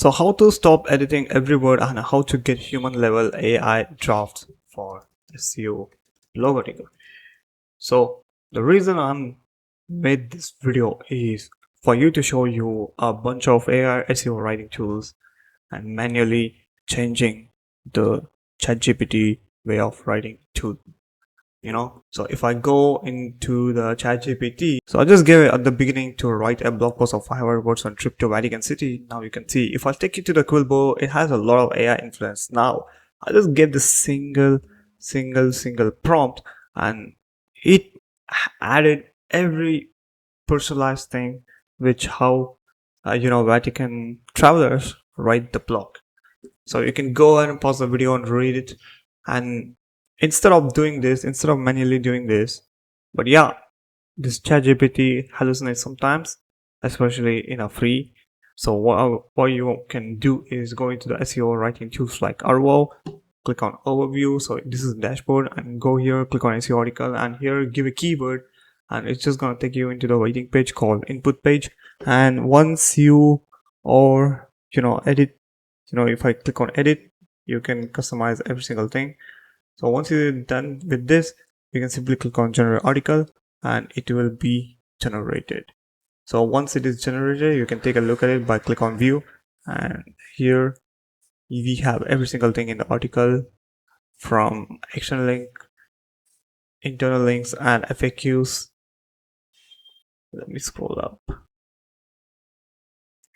So how to stop editing every word and how to get human level AI drafts for SEO blog article. So the reason I'm made this video is for you to show you a bunch of AI SEO writing tools and manually changing the ChatGPT way of writing to so if I go into the ChatGPT, so I just gave it at the beginning to write a blog post of 500 words on trip to Vatican City. Now you can see if I take it to the Quillbo, it has a lot of AI influence. Now I just gave the single prompt and it added every personalized thing which how Vatican travelers write the blog. So you can go ahead and pause the video and read it. And instead of manually doing this, but yeah, this ChatGPT hallucinates sometimes, especially in a free. So what you can do is go into the SEO writing tools like Arvo, click on overview. So this is the dashboard, and go here, click on SEO article, and here give a keyword, and it's just gonna take you into the writing page called input page. And once you or edit, if I click on edit, you can customize every single thing. So once you're done with this, you can simply click on generate article and it will be generated. So once it is generated, you can take a look at it by click on view, and here we have every single thing in the article, from external link, internal links, and FAQs. Let me scroll up.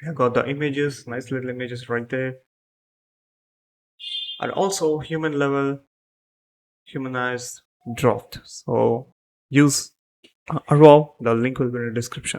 I got the images, nice little images right there, and also human level humanized draft. So use Arvo. The link will be in the description.